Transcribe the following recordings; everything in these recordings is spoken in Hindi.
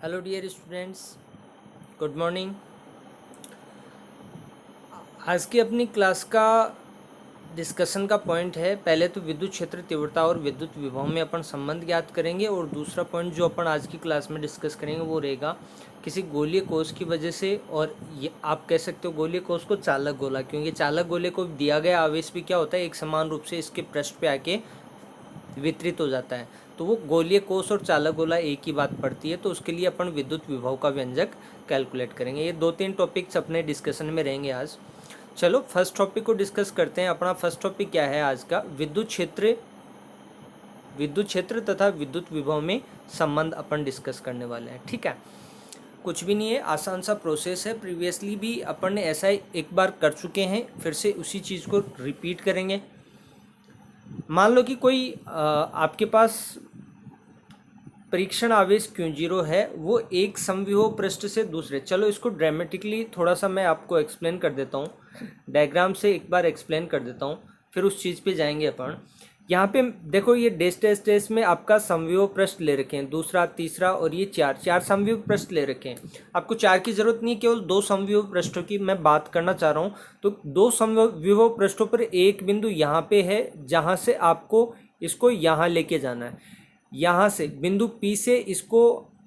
Hello dear students, good morning. आज की अपनी क्लास का डिस्कशन का पॉइंट है, पहले तो विद्युत क्षेत्र तीव्रता और विद्युत विभव में अपन संबंध ज्ञात करेंगे, और दूसरा पॉइंट जो अपन आज की क्लास में डिस्कस करेंगे वो रहेगा किसी गोलीय कोष की वजह से, और ये आप कह सकते हो गोलीय कोष को चालक गोला, क्योंकि चालक गोले को दिया गया आवेश भी क्या होता है, एक समान रूप से इसके पृष्ठ पे आके वितरित हो जाता है। तो वो गोलीय कोष और चालक गोला एक ही बात पड़ती है, तो उसके लिए अपन विद्युत विभव का व्यंजक कैलकुलेट करेंगे। ये 2-3 टॉपिक्स अपने डिस्कशन में रहेंगे आज। चलो फर्स्ट टॉपिक को डिस्कस करते हैं। अपना फर्स्ट टॉपिक क्या है आज का, विद्युत क्षेत्र तथा विद्युत विभव में संबंध अपन डिस्कस करने वाले हैं। ठीक है, कुछ भी नहीं है, आसान सा प्रोसेस है। प्रीवियसली भी अपन ने ऐसा एक बार कर चुके हैं, फिर से उसी चीज़ को रिपीट करेंगे। मान लो कि कोई आपके पास परीक्षण आवेश Q0 है, वो एक समविभव पृष्ठ से दूसरे, चलो इसको ड्रामेटिकली थोड़ा सा मैं आपको एक्सप्लेन कर देता हूँ, डायग्राम से एक बार एक्सप्लेन कर देता हूँ, फिर उस चीज़ पे जाएंगे अपन। यहाँ पे देखो, ये डेश डेश डेश में आपका समविभव पृष्ठ ले रखे हैं, दूसरा तीसरा और ये चार समविभव पृष्ठ ले रखे हैं। आपको चार की जरूरत नहीं, केवल दो समविभव पृष्ठों की मैं बात करना चाह रहा हूँ। तो दो समविभव पृष्ठों पर एक बिंदु यहाँ पे है, जहाँ से आपको इसको यहाँ लेके जाना है। यहाँ से बिंदु P से इसको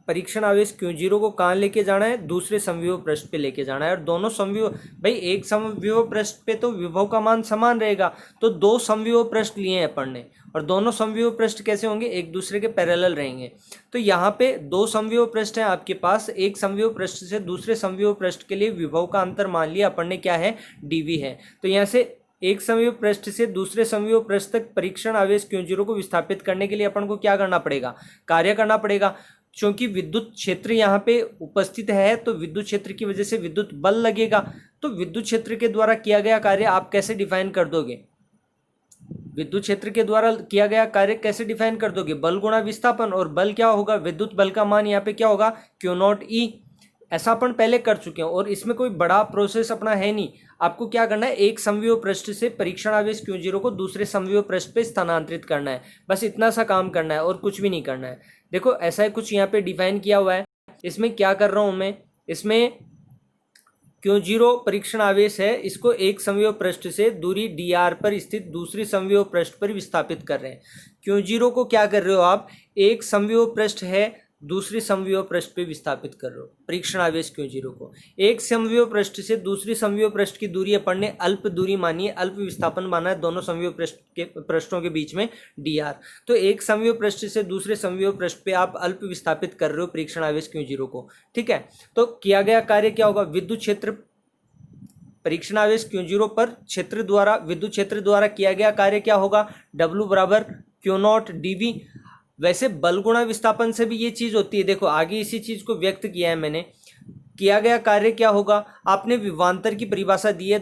परीक्षण आवेश Q0 को कहाँ लेके जाना है, दूसरे समविभव पृष्ठ पे लेके जाना है। और दोनों समविभव, भाई एक समविभव पृष्ठ पे तो विभव का मान समान रहेगा, तो दो समविभव पृष्ठ लिए हैं अपन ने, और दोनों समविभव पृष्ठ कैसे होंगे, एक दूसरे के पैरेलल रहेंगे। तो यहाँ पे दो समविभव पृष्ठ हैं आपके पास, एक समविभव पृष्ठ से दूसरे समविभव पृष्ठ के लिए विभव का अंतर मान लिया अपन ने क्या है, dV है। तो यहाँ से एक समविभव पृष्ठ से दूसरे समविभव पृष्ठ तक परीक्षण आवेश Q0 को विस्थापित करने के लिए अपन को क्या करना पड़ेगा, कार्य करना पड़ेगा। क्योंकि विद्युत क्षेत्र यहाँ पे उपस्थित है, तो विद्युत क्षेत्र की वजह से विद्युत बल लगेगा। तो विद्युत क्षेत्र के द्वारा किया गया कार्य आप कैसे डिफाइन कर दोगे, विद्युत क्षेत्र के द्वारा किया गया कार्य कैसे डिफाइन कर दोगे, बल गुणा विस्थापन। और बल क्या होगा, विद्युत बल का मान यहाँ पे क्या होगा, Q0E। ऐसा अपन पहले कर चुके हैं, और इसमें कोई बड़ा प्रोसेस अपना है नहीं। आपको क्या करना है, एक समविभव पृष्ठ से परीक्षण आवेश Q0 को दूसरे समविभव पृष्ठ पे स्थानांतरित करना है, बस इतना सा काम करना है और कुछ भी नहीं करना है। देखो ऐसा है कुछ यहाँ पे डिफाइन किया हुआ है। इसमें क्या कर रहा हूँ मैं, इसमें Q0 परीक्षण आवेश है, इसको एक समविभव पृष्ठ से दूरी dr पर स्थित दूसरी समविभव पृष्ठ पर विस्थापित कर रहे हैं। Q0 को क्या कर रहे हो आप, एक समविभव पृष्ठ है दूसरी समविभव पृष्ठ पे विस्थापित कर रहे हो, परीक्षण आवेश Q0 को। एक समविभव पृष्ठ से दूसरी समविभव पृष्ठ की दूरी अपन ने अल्प दूरी मानी है, अल्प विस्थापन माना है दोनों समविभव पृष्ठों के बीच में dr। तो एक समविभव पृष्ठ से दूसरे समविभव पृष्ठ पे आप अल्प विस्थापित कर रहे हो परीक्षण आवेश Q0 को। ठीक है, तो किया गया कार्य क्या होगा, विद्युत क्षेत्र परीक्षण आवेश Q0 पर क्षेत्र द्वारा, विद्युत क्षेत्र द्वारा किया गया कार्य क्या होगा, W बराबर Q0 dV। वैसे बल गुणा विस्थापन से भी ये चीज होती है, देखो आगे इसी चीज को व्यक्त किया है मैंने। किया गया कार्य क्या होगा, आपने विभवांतर की परिभाषा दी है,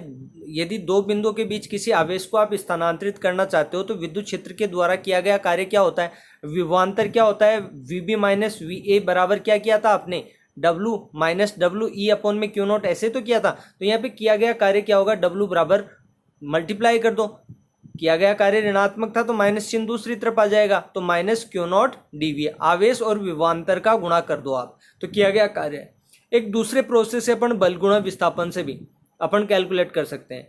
यदि दो बिंदुओं के बीच किसी आवेश को आप स्थानांतरित करना चाहते हो तो विद्युत क्षेत्र के द्वारा किया गया कार्य क्या होता है, विभवांतर क्या होता है, VB माइनस VA बराबर क्या किया था आपने, W माइनस WE अपॉन में Q0, ऐसे तो किया था। तो यहाँ पे किया गया कार्य क्या होगा, W बराबर मल्टीप्लाई कर दो, किया गया कार्य ऋणात्मक था तो माइनस चिन्ह दूसरी तरफ आ जाएगा, तो माइनस Q0 dV, आवेश और विभवांतर का गुणा कर दो आप, तो किया गया कार्य है। एक दूसरे प्रोसेस से अपन बल गुणा विस्थापन से भी अपन कैलकुलेट कर सकते हैं।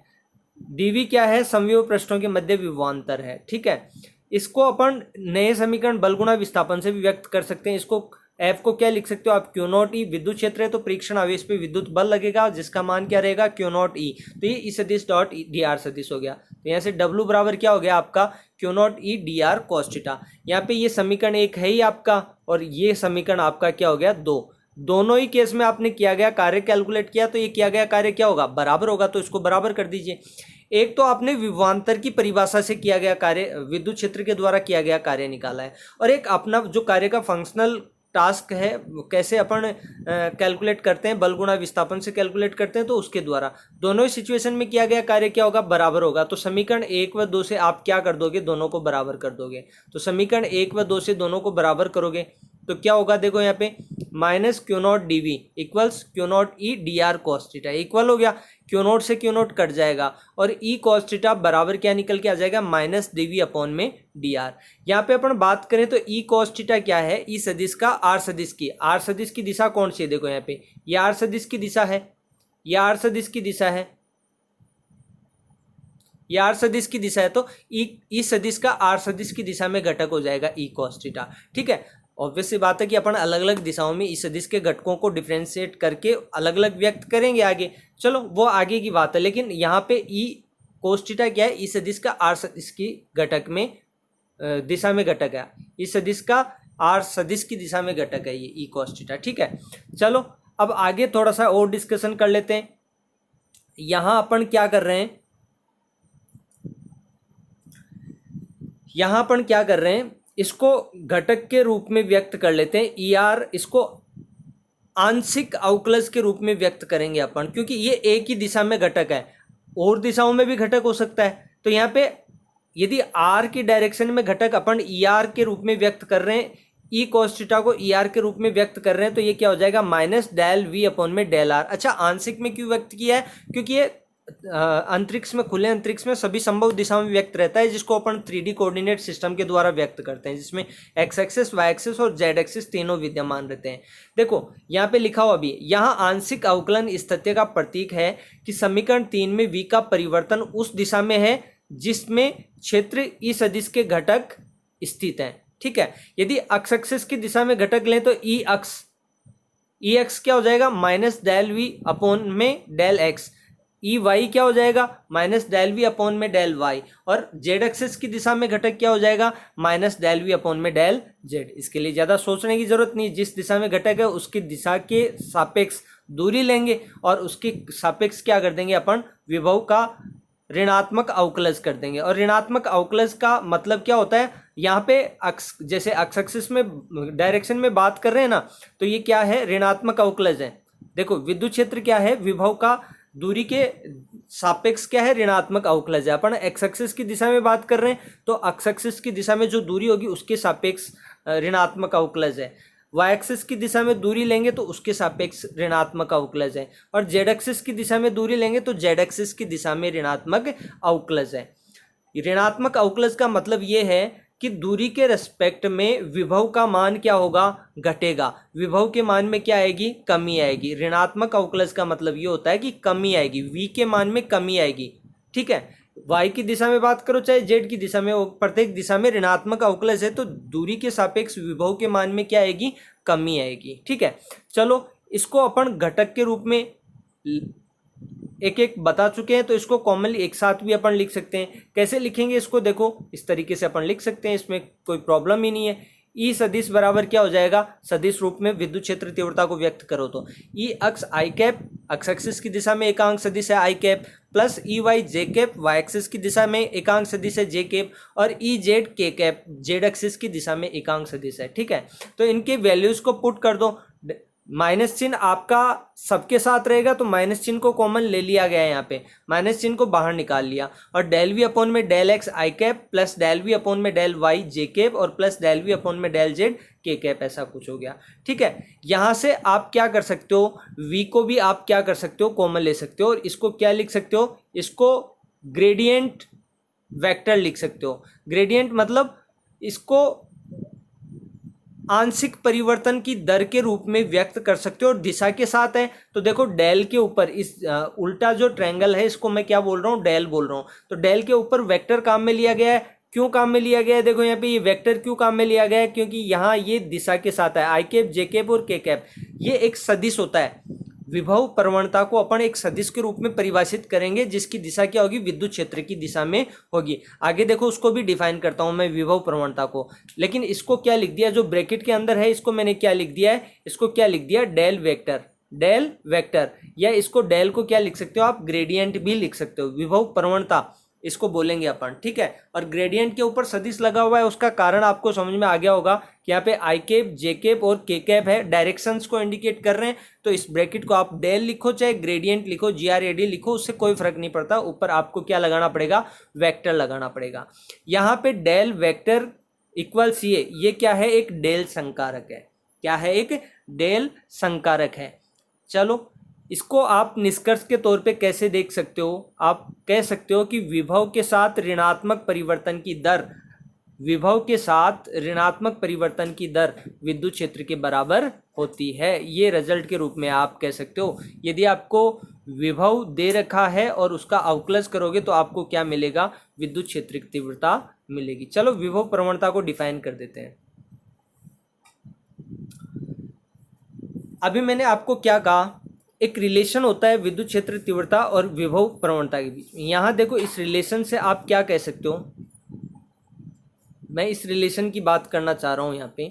dV क्या है, समविभव पृष्ठों के मध्य विभवांतर है। ठीक है, इसको अपन नए समीकरण बल गुणा विस्थापन से भी व्यक्त कर सकते हैं। इसको F को क्या लिख सकते हो आप, Q0E, विद्युत क्षेत्र है तो परीक्षण आवेश पे विद्युत बल लगेगा जिसका मान क्या रहेगा, Q0E। तो ये E सदिश डॉट dr सदिश हो गया, तो यहाँ से W बराबर क्या हो गया आपका, Q0E dr cos थीटा। यहाँ पे ये समीकरण एक है ही आपका, और ये समीकरण आपका क्या हो गया, दो। दोनों ही केस में आपने किया गया कार्य कैलकुलेट किया, तो ये किया गया कार्य क्या होगा, बराबर होगा, तो इसको बराबर कर दीजिए। एक तो आपने विभवांतर की परिभाषा से किया गया कार्य, विद्युत क्षेत्र के द्वारा किया गया कार्य निकाला है, और एक अपना जो कार्य का फंक्शनल टास्क है कैसे अपन कैलकुलेट करते हैं, बल गुणा विस्थापन से कैलकुलेट करते हैं, तो उसके द्वारा दोनों ही सिचुएशन में किया गया कार्य क्या होगा, बराबर होगा। तो समीकरण 1 व 2 से आप क्या कर दोगे, दोनों को बराबर कर दोगे। तो समीकरण 1 व 2 से दोनों को बराबर करोगे तो क्या होगा, देखो यहाँ पे minus q naught d v equals q naught e d r cos theta, equal हो गया, क्यू नॉट से क्यू नॉट कट जाएगा और ई कॉस थीटा बराबर क्या निकल के आ जाएगा, माइनस डी वी अपॉन में डी आर। यहाँ पे अपन बात करें तो ई कॉस थीटा क्या है, ई सदिश का आर सदिश की, आर सदिश की दिशा कौन सी है, देखो यहाँ पे ये आर सदिश की दिशा है, ये आर सदिश की दिशा है, ये आर सदिश की दिशा है, तो ई सदिश का आर सदिश की दिशा में घटक हो जाएगा ई कॉस थीटा। ठीक है, ऑब्वियस सी बात है कि अपन अलग अलग दिशाओं में ई सदिश के घटकों को डिफ्रेंशिएट करके अलग अलग व्यक्त करेंगे आगे, चलो वो आगे की बात है। लेकिन यहाँ पे ई कॉस थीटा क्या है, ई सदिश का आर सदिश की घटक में दिशा में घटक है, ई सदिश का आर सदिश की दिशा में घटक है ये ई कॉस थीटा। ठीक है, चलो अब आगे थोड़ा सा और डिस्कशन कर लेते हैं। यहाँ अपन क्या कर रहे हैं, यहाँ अपन क्या कर रहे हैं, इसको घटक के रूप में व्यक्त कर लेते हैं, ई आर, इसको आंशिक अवकलज के रूप में व्यक्त करेंगे अपन, क्योंकि ये एक ही दिशा में घटक है, और दिशाओं में भी घटक हो सकता है। तो यहाँ पे यदि आर की डायरेक्शन में घटक अपन ई आर के रूप में व्यक्त कर रहे हैं, ई कॉस थीटा को ई आर के रूप में व्यक्त कर रहे हैं, तो ये क्या हो जाएगा, माइनस डेल वी अपॉन में डेल आर। अच्छा, आंशिक में क्यों व्यक्त किया है, क्योंकि ये अंतरिक्ष में, खुले अंतरिक्ष में सभी संभव दिशाओं में व्यक्त रहता है, जिसको अपन 3D कोऑर्डिनेट सिस्टम के द्वारा व्यक्त करते हैं, जिसमें एक्स एक्सिस, वाई एक्सिस और जेड एक्सिस तीनों विद्यमान रहते हैं। देखो यहाँ पे लिखा हुआ भी, यहाँ आंशिक अवकलन इस तथ्य का प्रतीक है कि समीकरण 3 में v का परिवर्तन उस दिशा में है जिसमें क्षेत्र ई सदिश के घटक स्थित हैं। ठीक है, यदि एक्स एक्सिस की दिशा में घटक लें तो ई एक्स क्या हो जाएगा, माइनस डेल वी अपॉन में डेल एक्स, ई वाई क्या हो जाएगा, माइनस डेल वी अपॉन में डेल वाई, और जेड एक्सिस की दिशा में घटक क्या हो जाएगा, माइनस डेल वी अपॉन में डेल जेड। इसके लिए ज़्यादा सोचने की जरूरत नहीं, जिस दिशा में घटक है उसकी दिशा के सापेक्ष दूरी लेंगे और उसके सापेक्ष क्या कर देंगे अपन, विभव का ऋणात्मक अवकलज कर देंगे। और ऋणात्मक अवकलज का मतलब क्या होता है, यहाँ पे अक्स, जैसे एक्स एक्सिस में डायरेक्शन में बात कर रहे हैं ना, तो ये क्या है, ऋणात्मक अवकलज है। देखो विद्युत क्षेत्र क्या है, विभव का दूरी के सापेक्ष क्या है, ऋणात्मक अवकलज है। अपन एक्स एक्सिस की दिशा में बात कर रहे हैं तो एक्स एक्सिस की दिशा में जो दूरी होगी उसके सापेक्ष ऋणात्मक अवकलज है, वाई एक्सिस की दिशा में दूरी लेंगे तो उसके सापेक्ष ऋणात्मक अवकलज है, और जेड एक्सिस की दिशा में दूरी लेंगे तो जेड एक्सिस की दिशा में ऋणात्मक अवकलज है। ऋणात्मक अवकलज का मतलब ये है कि दूरी के रेस्पेक्ट में विभव का मान क्या होगा, घटेगा, विभव के मान में क्या आएगी, कमी आएगी। ऋणात्मक अवकलज का मतलब ये होता है कि कमी आएगी, v के मान में कमी आएगी। ठीक है, y की दिशा में बात करो चाहे z की दिशा में, प्रत्येक दिशा में ऋणात्मक अवकलज है तो दूरी के सापेक्ष विभव के मान में क्या आएगी, कमी आएगी। ठीक है, चलो इसको अपन घटक के रूप में एक एक बता चुके हैं, तो इसको कॉमनली एक साथ भी अपन लिख सकते हैं। कैसे लिखेंगे इसको, देखो इस तरीके से अपन लिख सकते हैं, इसमें कोई प्रॉब्लम ही नहीं है। ई सदिश बराबर क्या हो जाएगा, सदिश रूप में विद्युत क्षेत्र तीव्रता को व्यक्त करो तो ई अक्स आई कैप, एक्स एक्सिस की दिशा में एकांक सदिश है आई cap, plus E Y j cap, Y axis की दिशा में एकांक सदिश है जे कैप, और E Z k cap, Z axis की दिशा में एकांक सदिश है। ठीक है, तो इनके वैल्यूज को पुट कर दो, माइनस चिन्ह आपका सबके साथ रहेगा तो माइनस चिन्ह को कॉमन ले लिया गया है, यहाँ पे माइनस चिन्ह को बाहर निकाल लिया, और डेल वी अपॉन में del x i cap plus del we upon में डेल वाई जे कैप और प्लस डेल वी अपॉन में डेल जेड के कैप, ऐसा कुछ हो गया। ठीक है, यहाँ से आप क्या कर सकते हो, v को भी आप क्या कर सकते हो, कॉमन ले सकते हो, और इसको क्या लिख सकते हो, इसको ग्रेडियंट वेक्टर लिख सकते हो। ग्रेडियंट मतलब इसको आंशिक परिवर्तन की दर के रूप में व्यक्त कर सकते हो, और दिशा के साथ है तो देखो डेल के ऊपर इस उल्टा जो ट्रायंगल है इसको मैं क्या बोल रहा हूँ, डेल बोल रहा हूँ, तो डेल के ऊपर वेक्टर काम में लिया गया है। क्यों काम में लिया गया है, देखो यहाँ पे ये वेक्टर क्यों काम में लिया गया है, क्योंकि यहाँ ये दिशा के साथ है, आई कैप जे कैप और के कैप, ये एक सदिश होता है। विभव प्रवणता को अपन एक सदिश के रूप में परिभाषित करेंगे जिसकी दिशा क्या होगी, विद्युत क्षेत्र की दिशा में होगी। आगे देखो उसको भी डिफाइन करता हूं मैं विभव प्रवणता को, लेकिन इसको क्या लिख दिया, जो ब्रैकेट के अंदर है इसको मैंने क्या लिख दिया है, इसको क्या लिख दिया, डेल वेक्टर, डेल वेक्टर, या इसको डेल को क्या लिख सकते हो आप, ग्रेडियंट भी लिख सकते हो, विभव प्रवणता इसको बोलेंगे अपन। ठीक है, और ग्रेडियंट के ऊपर सदिश लगा हुआ है, उसका कारण आपको समझ में आ गया होगा कि यहाँ पे आई कैप जे कैप और के कैप है, डायरेक्शंस को इंडिकेट कर रहे हैं, तो इस ब्रैकेट को आप डेल लिखो चाहे ग्रेडियंट लिखो, GRAD लिखो, उससे कोई फर्क नहीं पड़ता, ऊपर आपको क्या लगाना पड़ेगा, वेक्टर लगाना पड़ेगा। यहाँ पे डेल वेक्टर इक्वल्स ये क्या है, एक डेल संकारक है। क्या है, एक डेल संकारक है। चलो इसको आप निष्कर्ष के तौर पे कैसे देख सकते हो, आप कह सकते हो कि विभव के साथ ऋणात्मक परिवर्तन की दर, विभव के साथ ऋणात्मक परिवर्तन की दर विद्युत क्षेत्र के बराबर होती है। ये रिजल्ट के रूप में आप कह सकते हो। यदि आपको विभव दे रखा है और उसका अवकलज करोगे तो आपको क्या मिलेगा, विद्युत क्षेत्र की तीव्रता मिलेगी। चलो विभव प्रवणता को डिफाइन कर देते हैं। अभी मैंने आपको क्या कहा, एक रिलेशन होता है विद्युत क्षेत्र तीव्रता और विभव प्रवणता के बीच में। यहाँ देखो इस रिलेशन से आप क्या कह सकते हो, मैं इस रिलेशन की बात करना चाह रहा हूं यहाँ पे,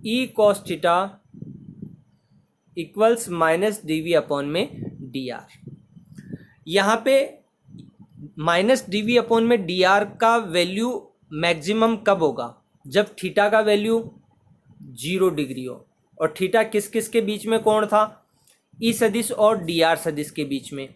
E cos theta equals minus D V upon में डी आर। यहाँ पे माइनस डी वी अपॉन में डी आर का वैल्यू मैक्सिमम कब होगा, जब थीटा का वैल्यू 0 डिग्री हो। और थीटा किस किस के बीच में कोण था, ई सदिश और डी आर सदिश के बीच में,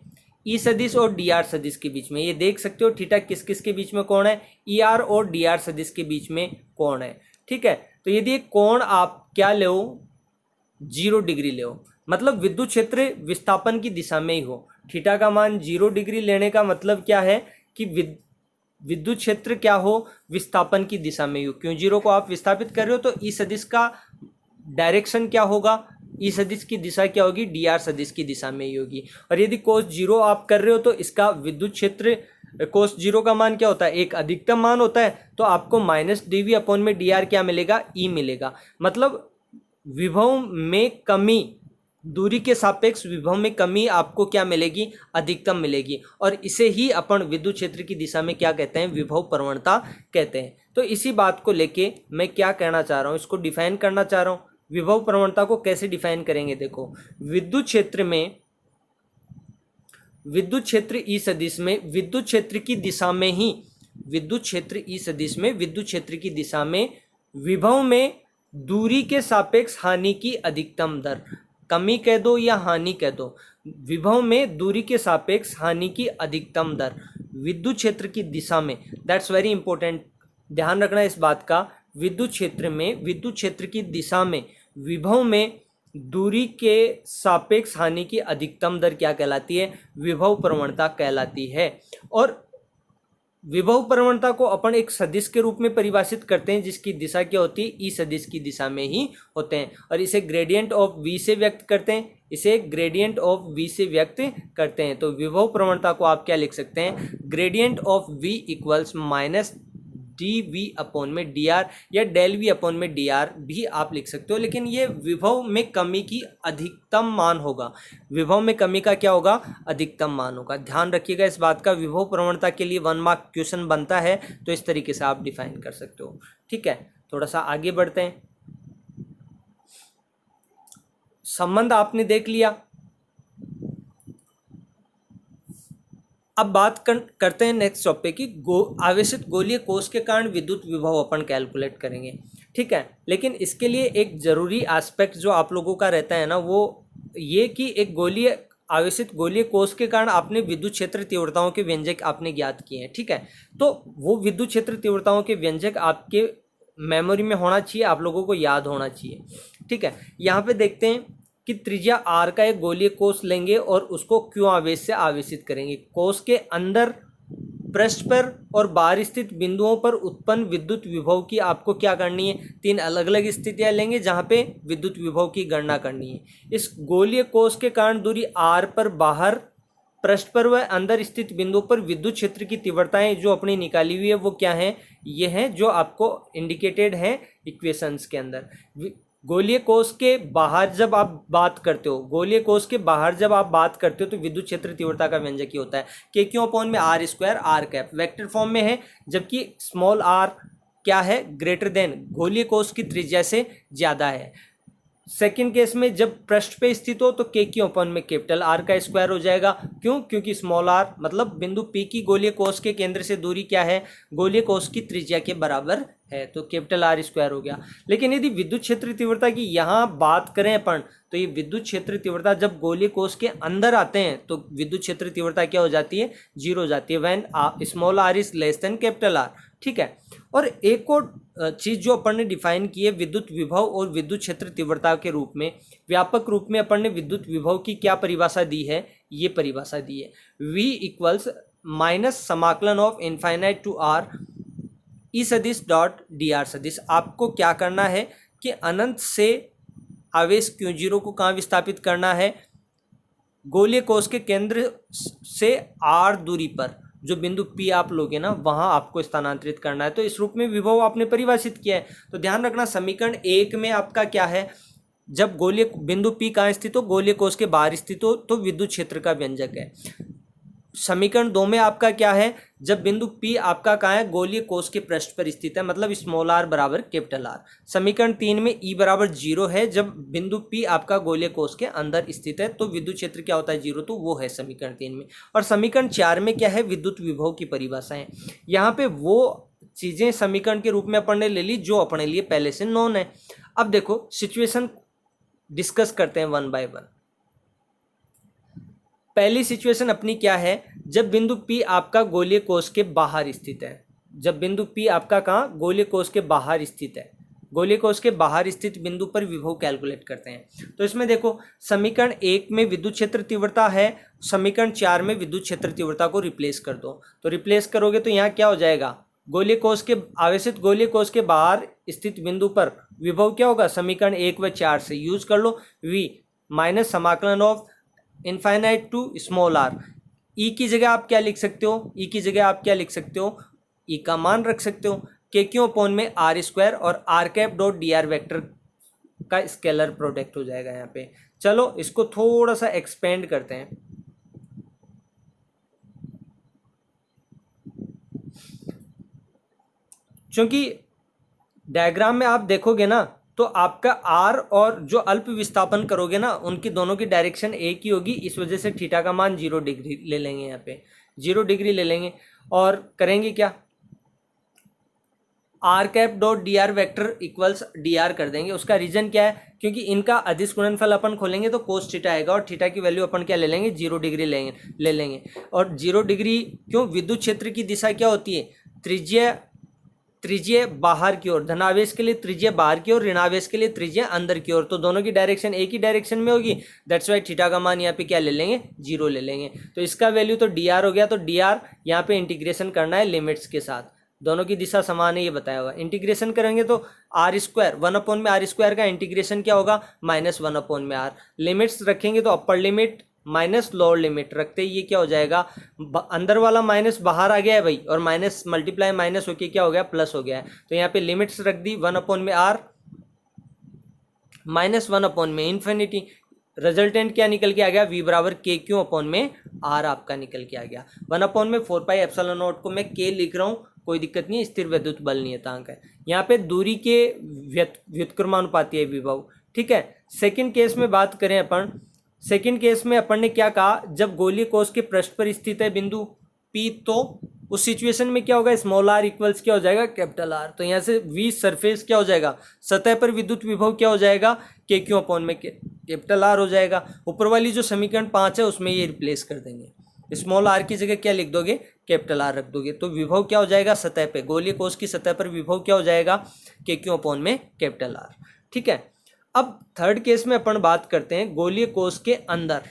ई सदिश और डी आर सदिश के बीच में। ये देख सकते हो थीटा किस किस के बीच में कोण है, ई आर और डी आर सदिश के बीच में कोण है। ठीक है, तो यदि एक कोण आप क्या ले 0 डिग्री ले, मतलब विद्युत क्षेत्र विस्थापन की दिशा में ही हो। थीटा का मान 0 डिग्री लेने का मतलब क्या है कि विद्युत क्षेत्र क्या हो, विस्थापन की दिशा में ही हो। क्यों 0 को आप विस्थापित कर रहे हो, तो ई सदिश का डायरेक्शन क्या होगा, ई सदिश की दिशा क्या होगी, डी आर सदिश की दिशा में ही होगी। और यदि कोस 0 आप कर रहे हो तो इसका विद्युत क्षेत्र कोस 0 का मान क्या होता है, एक अधिकतम मान होता है। तो आपको माइनस डी वी अपॉन में डी आर क्या मिलेगा, ई मिलेगा। मतलब विभव में कमी, दूरी के सापेक्ष विभव में कमी आपको क्या मिलेगी, अधिकतम मिलेगी। और इसे ही अपन विद्युत क्षेत्र की दिशा में क्या कहते हैं, विभव प्रवणता कहते हैं। तो इसी बात को लेके मैं क्या कहना चाह रहा हूँ, इसको डिफाइन करना चाह रहा हूँ। विभव प्रवणता को कैसे डिफाइन करेंगे, देखो विद्युत क्षेत्र में, विद्युत क्षेत्र ई सदिश में विद्युत क्षेत्र की दिशा में ही, विद्युत क्षेत्र ई सदिश में विद्युत क्षेत्र की दिशा में विभव में दूरी के सापेक्ष हानि की अधिकतम दर, कमी कह दो या हानि कह दो, विभव में दूरी के सापेक्ष हानि की अधिकतम दर विद्युत क्षेत्र की दिशा में, दैट्स वेरी इंपॉर्टेंट, ध्यान रखना इस बात का। विद्युत क्षेत्र में, विद्युत क्षेत्र की दिशा में विभव में दूरी के सापेक्ष हानि की अधिकतम दर क्या कहलाती है, विभव प्रवणता कहलाती है। और विभव प्रवणता को अपन एक सदिश के रूप में परिभाषित करते हैं जिसकी दिशा क्या होती है, ई सदिश की दिशा में ही होते हैं। और इसे ग्रेडियंट ऑफ वी से व्यक्त करते हैं, इसे ग्रेडियंट ऑफ वी से व्यक्त करते हैं। तो विभव प्रवणता को आप क्या लिख सकते हैं, gradient of V equals minus D V upon में डी आर, या डेल वी अपॉन में डी आर भी आप लिख सकते हो। लेकिन ये विभव में कमी की अधिकतम मान होगा, विभव में कमी का क्या होगा, अधिकतम मान होगा। ध्यान रखिएगा इस बात का। विभव प्रवणता के लिए 1 मार्क क्वेश्चन बनता है, तो इस तरीके से आप डिफाइन कर सकते हो। ठीक है, थोड़ा सा आगे बढ़ते हैं। संबंध आपने देख लिया। अब बात करते हैं नेक्स्ट टॉपिक की, आवेशित गोलीय कोष के कारण विद्युत विभव अपन कैलकुलेट करेंगे। ठीक है, लेकिन इसके लिए एक जरूरी एस्पेक्ट जो आप लोगों का रहता है ना, वो ये कि एक गोलीय आवेशित गोलीय कोष के कारण आपने विद्युत क्षेत्र तीव्रताओं के व्यंजक आपने ज्ञात किए हैं। ठीक है, तो वो विद्युत क्षेत्र तीव्रताओं के व्यंजक आपके मेमोरी में होना चाहिए, आप लोगों को याद होना चाहिए। ठीक है, यहाँ पे देखते हैं कि त्रिज्या r का एक गोलीय कोष लेंगे और उसको q आवेश से आवेशित करेंगे। कोष के अंदर, पृष्ठ पर और बाहर स्थित बिंदुओं पर उत्पन्न विद्युत विभव की आपको क्या करनी है, 3 अलग अलग स्थितियां लेंगे जहां पे विद्युत विभव की गणना करनी है। इस गोलीय कोष के कारण दूरी r पर बाहर, पृष्ठ पर व अंदर स्थित बिंदुओं पर विद्युत क्षेत्र की तीव्रताएं जो अपनी निकाली हुई है वो क्या है, ये है जो आपको इंडिकेटेड है इक्वेशंस के अंदर। गोलीय कोष के बाहर जब आप बात करते हो, गोलीय कोष के बाहर जब आप बात करते हो तो विद्युत क्षेत्र तीव्रता का व्यंजक ही होता है के क्यू अपॉन में R square R cap, vector form में है, जबकि स्मॉल आर क्या है, ग्रेटर देन गोलीय कोष की त्रिज्या से ज्यादा है। सेकंड केस में जब पृष्ठ पे स्थित हो तो के क्यू अपॉन में कैपिटल आर का स्क्वायर हो जाएगा। क्यों, क्योंकि स्मॉल आर मतलब बिंदु पी की गोलीय कोष के केंद्र से दूरी क्या है, गोलीय कोष की त्रिज्या के बराबर है, तो कैपिटल आर स्क्वायर हो गया। लेकिन यदि विद्युत क्षेत्र तीव्रता की यहाँ बात करें अपन, तो ये विद्युत क्षेत्र तीव्रता जब गोलीय कोष के अंदर आते हैं तो विद्युत क्षेत्र तीव्रता क्या हो जाती है, 0 हो जाती है, when small R is less than capital R. ठीक है, और एक और चीज़ जो अपन ने डिफाइन की है विद्युत विभव और विद्युत क्षेत्र तीव्रता के रूप में, व्यापक रूप में अपन ने विद्युत विभव की क्या परिभाषा दी है, ये परिभाषा दी है V इक्वल्स माइनस समाकलन ऑफ इनफाइनाइट टू R ई सदिश डॉट डी आर सदिश। आपको क्या करना है कि अनंत से आवेश Q0 को कहाँ विस्थापित करना है, गोलीय कोश के केंद्र से R दूरी पर जो बिंदु P आप लोगे ना वहां आपको स्थानांतरित करना है। तो इस रूप में विभव आपने परिभाषित किया है। तो ध्यान रखना समीकरण 1 में आपका क्या है, जब गोलीय बिंदु P कहाँ स्थित हो, गोलीय कोश के बाहर स्थित हो तो विद्युत क्षेत्र का व्यंजक है। समीकरण 2 में आपका क्या है, जब बिंदु P आपका कहाँ है, गोलीय कोश के पृष्ठ पर स्थित है, मतलब स्मॉल r बराबर कैपिटल R। समीकरण 3 में E बराबर 0 है, जब बिंदु P आपका गोलीय कोश के अंदर स्थित है तो विद्युत क्षेत्र क्या होता है 0, तो वो है समीकरण 3 में। और समीकरण 4 में क्या है, विद्युत विभव की परिभाषा है। यहाँ पे वो चीजें समीकरण के रूप में अपन ने ले ली जो अपने लिए पहले से नॉन है। अब देखो सिचुएशन डिस्कस करते हैं वन बाय वन। पहली सिचुएशन अपनी क्या है, जब बिंदु P आपका गोलीय कोश के बाहर स्थित है। जब बिंदु P आपका कहाँ, गोलीय कोश के बाहर स्थित है। गोलीय कोश के बाहर स्थित बिंदु पर विभव कैलकुलेट करते हैं। तो इसमें देखो समीकरण 1 में विद्युत क्षेत्र तीव्रता है, समीकरण 4 में विद्युत क्षेत्र तीव्रता को रिप्लेस कर दो। तो रिप्लेस करोगे तो यहाँ क्या हो जाएगा, गोलीय कोश के आवेशित गोलीय कोश के बाहर स्थित बिंदु पर विभव क्या होगा, समीकरण 1 व 4 से यूज कर लो, V माइनस समाकलन of infinite to small r। E की जगह आप क्या लिख सकते हो, ई की जगह आप क्या लिख सकते हो, ई का मान रख सकते हो के क्यू अपॉन में आर स्क्वायर और R cap dot D R vector का स्केलर प्रोडक्ट हो जाएगा यहाँ पे। चलो इसको थोड़ा सा एक्सपेंड करते हैं। क्योंकि डायग्राम में आप देखोगे ना तो आपका आर और जो अल्प विस्थापन करोगे ना उनकी दोनों की डायरेक्शन एक ही होगी, इस वजह से थीटा का मान 0 डिग्री ले लेंगे, यहाँ पे 0 डिग्री ले लेंगे और करेंगे क्या, R cap dot D R vector equals D R कर देंगे। उसका रीजन क्या है, क्योंकि इनका अदिश गुणनफल अपन खोलेंगे तो कोस थीटा आएगा और थीटा की वैल्यू अपन क्या ले लेंगे, 0 डिग्री ले लेंगे। और 0 डिग्री क्यों, विद्युत क्षेत्र की दिशा क्या होती है, त्रिज्य बाहर की ओर, धनावेश के लिए त्रिज्य बाहर की ओर, ऋणावेश के लिए त्रिज्य अंदर की ओर। तो दोनों की डायरेक्शन एक ही डायरेक्शन में होगी, दैट्स वाई थीटा का मान यहाँ पे क्या ले लेंगे, 0 ले लेंगे। तो इसका वैल्यू तो डी आर हो गया। तो डी आर यहाँ पे इंटीग्रेशन करना है लिमिट्स के साथ, दोनों की दिशा समान है ये बताया हुआ। इंटीग्रेशन करेंगे तो आर स्क्वायर 1 में आर स्क्वायर का इंटीग्रेशन क्या होगा, -1 में आर। लिमिट्स रखेंगे तो upper limit minus lower limit रखते ही ये क्या हो जाएगा, अंदर वाला माइनस बाहर आ गया है भाई, और माइनस मल्टीप्लाई माइनस होके क्या हो गया, प्लस हो गया है। तो यहाँ पे लिमिट्स रख दी 1 में आर -1 में इन्फिनिटी। रिजल्टेंट क्या निकल के आ गया, V बराबर के क्यू अपॉन में आर आपका निकल के आ गया। 1 में 4 पाई एप्सिलॉन नॉट को मैं के लिख रहा हूँ, कोई दिक्कत नहीं, स्थिर वैद्युत बल नियतांक है। यहाँ पे दूरी के व्युत्क्रमानुपाती है विभव, ठीक है। सेकंड केस में बात करें अपन, सेकंड केस में अपन ने क्या कहा, जब गोलीय कोश के पृष्ठ पर स्थित है बिंदु P, तो उस सिचुएशन में क्या होगा, स्मॉल r इक्वल्स क्या हो जाएगा, कैपिटल R। तो यहाँ से V सरफेस क्या हो जाएगा, सतह पर विद्युत विभव क्या हो जाएगा, के क्यू अपॉन में कैपिटल R हो जाएगा। ऊपर वाली जो समीकरण 5 है उसमें ये रिप्लेस कर देंगे, स्मॉल r की जगह क्या लिख दोगे, कैपिटल R रख दोगे। तो विभव क्या हो जाएगा, सतह पे गोलीय कोश की सतह पर विभव क्या हो जाएगा, के क्यू अपॉन में कैपिटल R, ठीक है। अब थर्ड केस में अपन बात करते हैं गोलीय कोश के अंदर।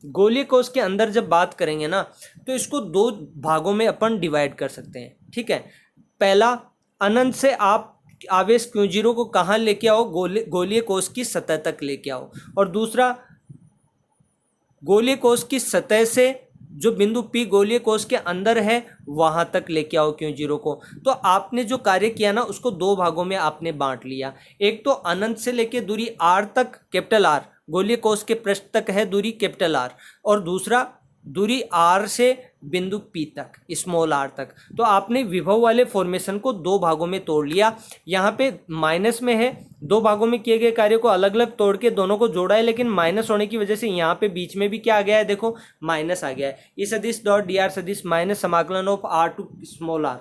गोलीय कोश के अंदर जब बात करेंगे ना तो इसको 2 भागों में अपन डिवाइड कर सकते हैं, ठीक है। पहला, अनंत से आप आवेश Q0 को कहाँ लेके आओ, गोलीय कोश की सतह तक लेके आओ। और दूसरा, गोलीय कोश की सतह से जो बिंदु P गोलीय कोश के अंदर है वहां तक लेके आओ Q0 को। तो आपने जो कार्य किया ना उसको 2 भागों में आपने बांट लिया। एक तो अनंत से लेके दूरी R तक, कैपिटल R, गोलीय कोश के पृष्ठ तक है दूरी कैपिटल R, और दूसरा दूरी R से बिंदु P तक, स्मॉल r तक। तो आपने विभव वाले फॉर्मेशन को 2 भागों में तोड़ लिया। यहाँ पे माइनस में है, 2 भागों में किए गए कार्य को अलग अलग तोड़ के दोनों को जोड़ा है, लेकिन माइनस होने की वजह से यहाँ पे बीच में भी क्या आ गया है, देखो माइनस आ गया है। इस सदिश डॉट डी आर सदिश माइनस समाकलन of R to small r,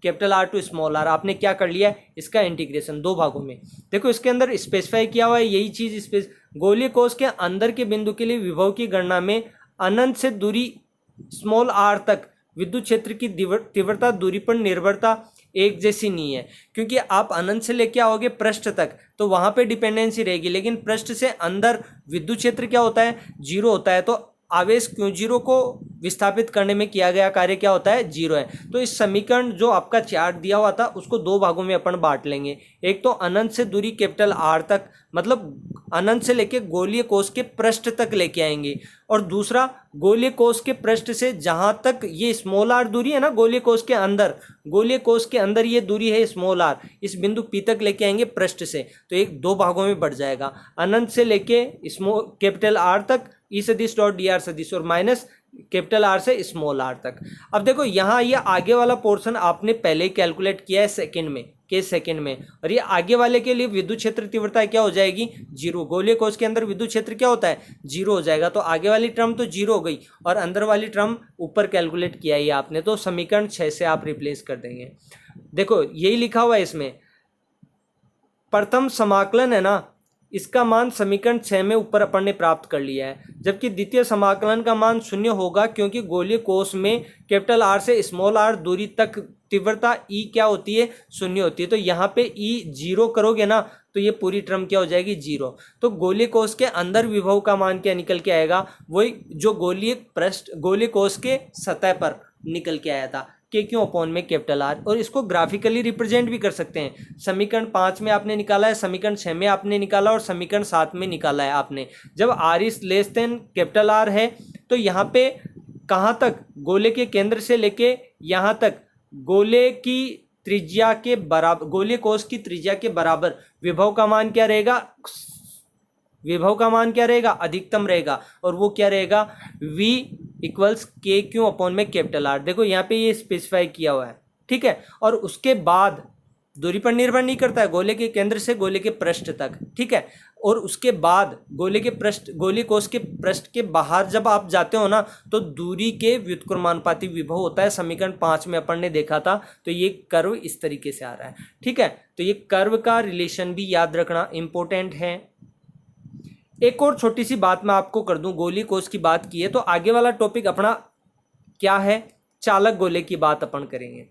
capital R to small r, आपने क्या कर लिया, इसका इंटीग्रेशन 2 भागों में। देखो इसके अंदर स्पेसिफाई किया हुआ है यही चीज, गोलीय कोश के अंदर के बिंदु के लिए विभव की गणना में अनंत से दूरी स्मॉल r तक विद्युत क्षेत्र की तीव्रता दूरी पर निर्भरता एक जैसी नहीं है, क्योंकि आप अनंत से लेके आओगे पृष्ठ तक तो वहां पे डिपेंडेंसी रहेगी, लेकिन पृष्ठ से अंदर विद्युत क्षेत्र क्या होता है, जीरो होता है। तो आवेश क्यों जीरो को विस्थापित करने में किया गया कार्य क्या होता है, जीरो है। तो इस समीकरण जो आपका चार्ट दिया हुआ था उसको दो भागों में अपन बांट लेंगे। एक तो अनंत से दूरी कैपिटल आर तक, मतलब अनंत से लेके गोलीय कोश के पृष्ठ तक लेके आएंगे, और दूसरा गोलीय कोश के पृष्ठ से जहां तक ये स्मॉल आर दूरी है ना, गोलीय कोश के अंदर, गोलीय कोश के अंदर ये दूरी है स्मॉल आर, इस बिंदु पी तक लेके आएंगे पृष्ठ से। तो एक दो भागों में बढ़ जाएगा, अनंत से लेके स्मॉल कैपिटल आर तक ई सदिश डॉट डी आर सदिश, और माइनस कैपिटल आर से स्मॉल आर तक। अब देखो यहाँ ये आगे वाला पोर्शन आपने पहले ही कैलकुलेट किया है सेकंड में, केस सेकंड में, और ये आगे वाले के लिए विद्युत क्षेत्र तीव्रता क्या हो जाएगी, जीरो। गोलीय कोश के अंदर विद्युत क्षेत्र क्या होता है, जीरो हो जाएगा। तो आगे वाली टर्म तो जीरो हो गई, और अंदर वाली टर्म ऊपर कैलकुलेट किया ही आपने, तो समीकरण 6 से आप रिप्लेस कर देंगे। देखो यही लिखा हुआ है इसमें, प्रथम समाकलन है ना, इसका मान समीकरण 6 में ऊपर अपन ने प्राप्त कर लिया है, जबकि द्वितीय समाकलन का मान शून्य होगा, क्योंकि गोलीय कोश में कैपिटल आर से स्मॉल आर दूरी तक तीव्रता ई क्या होती है, शून्य होती है। तो यहाँ पे ई जीरो करोगे ना तो ये पूरी टर्म क्या हो जाएगी, जीरो। तो गोलीय कोश के अंदर विभव का मान क्या निकल के आएगा, वही जो गोलीय कोश के सतह पर निकल के आया था, के क्यू अपॉन में कैपिटल आर। और इसको ग्राफिकली रिप्रेजेंट भी कर सकते हैं। समीकरण 5 में आपने निकाला है, समीकरण 6 में आपने निकाला, और समीकरण 7 में निकाला है आपने। जब R is less than capital R है तो यहाँ पे कहाँ तक, गोले के केंद्र से लेके यहाँ तक गोले की त्रिज्या के बराबर, गोलीय कोश की त्रिज्या के बराबर विभव का मान क्या रहेगा, विभव का मान क्या रहेगा, अधिकतम रहेगा, और वो क्या रहेगा, v इक्वल्स के क्यू अपॉन में कैपिटल आर। देखो यहाँ पे ये स्पेसिफाई किया हुआ है, ठीक है। और उसके बाद दूरी पर निर्भर नहीं करता है, गोले के केंद्र से गोले के पृष्ठ तक, ठीक है। और उसके बाद गोलीय कोश के पृष्ठ के बाहर जब आप जाते हो ना तो दूरी के व्युत्क्रमानुपाती विभव होता है, समीकरण 5 में अपन ने देखा था। तो ये कर्व इस तरीके से आ रहा है, ठीक है। तो ये कर्व का रिलेशन भी याद रखना इंपॉर्टेंट है। एक और छोटी सी बात मैं आपको कर दूं, गोलीय कोश की बात की है तो आगे वाला टॉपिक अपना क्या है, चालक गोले की बात अपन करेंगे,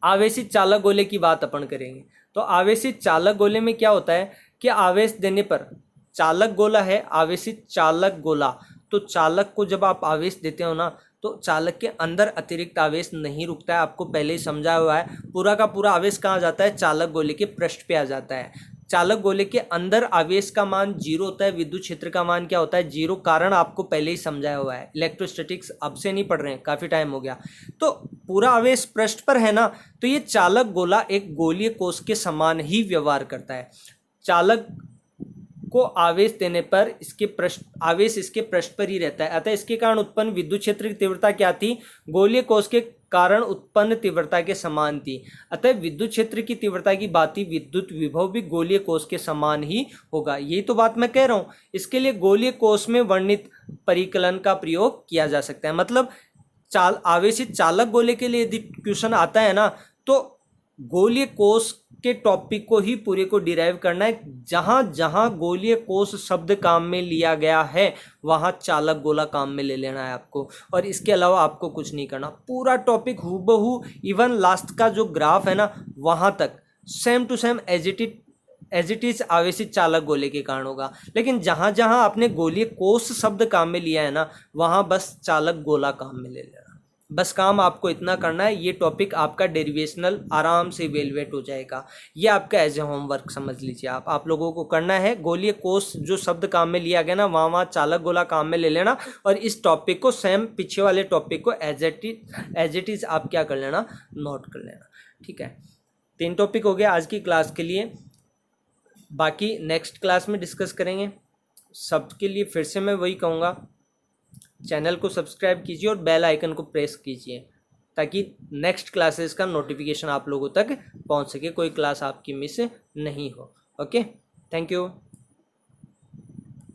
आवेशित चालक गोले की बात अपन करेंगे। तो आवेशित चालक गोले में क्या होता है कि आवेश देने पर, चालक गोला है आवेशित चालक गोला, तो चालक को जब आप आवेश देते हो ना तो चालक के अंदर अतिरिक्त आवेश नहीं रुकता है, आपको पहले ही समझाया हुआ है। पूरा का पूरा आवेश कहाँ जाता है, चालक गोले के पृष्ठ पे आ जाता है। चालक गोले के अंदर आवेश का मान जीरो होता है, विद्युत क्षेत्र का मान क्या होता है, जीरो। कारण आपको पहले ही समझाया हुआ है, इलेक्ट्रोस्टैटिक्स अब से नहीं पढ़ रहे हैं, काफ़ी टाइम हो गया। तो पूरा आवेश पृष्ठ पर है ना, तो ये चालक गोला एक गोलीय कोश के समान ही व्यवहार करता है। चालक को आवेश देने पर आवेश इसके पृष्ठ पर ही रहता है, अतः इसके कारण उत्पन्न विद्युत क्षेत्र की तीव्रता क्या थी, गोलीय कोश के कारण उत्पन्न तीव्रता के समान थी। अतः विद्युत क्षेत्र की तीव्रता की भांति विद्युत विभव भी गोलीय कोश के समान ही होगा। यही तो बात मैं कह रहा हूँ। इसके लिए गोलीय कोश में वर्णित परिकलन का प्रयोग किया जा सकता है। मतलब आवेशित चालक गोले के लिए यदि क्वेश्चन आता है ना तो गोलीय कोश के टॉपिक को ही पूरे को डिराइव करना है। जहां जहां गोलीय कोश शब्द काम में लिया गया है वहां चालक गोला काम में ले लेना है आपको, और इसके अलावा आपको कुछ नहीं करना। पूरा टॉपिक हूबहू इवन लास्ट का जो ग्राफ है ना वहां तक same to same as it is आवेशित चालक गोले के कारण होगा। लेकिन जहां जहां आपने गोलीय कोश शब्द काम में लिया है ना वहां बस चालक गोला काम में ले लेना। बस काम आपको इतना करना है, ये टॉपिक आपका डेरिवेशनल आराम से इवेलुएट हो जाएगा। ये आपका एज ए होमवर्क समझ लीजिए। आप लोगों को करना है गोलीय कोश जो शब्द काम में लिया गया ना वहाँ चालक गोला काम में ले लेना, और इस टॉपिक को सेम पीछे वाले टॉपिक को एज इट इज आप क्या कर लेना, नोट कर लेना। ठीक है, 3 टॉपिक हो गया आज की क्लास के लिए, बाकी नेक्स्ट क्लास में डिस्कस करेंगे। सबके लिए फिर से मैं वही कहूँगा, चैनल को सब्सक्राइब कीजिए और बेल आइकन को प्रेस कीजिए ताकि नेक्स्ट क्लासेस का नोटिफिकेशन आप लोगों तक पहुंच सके, कोई क्लास आपकी मिस नहीं हो। Okay, thank you.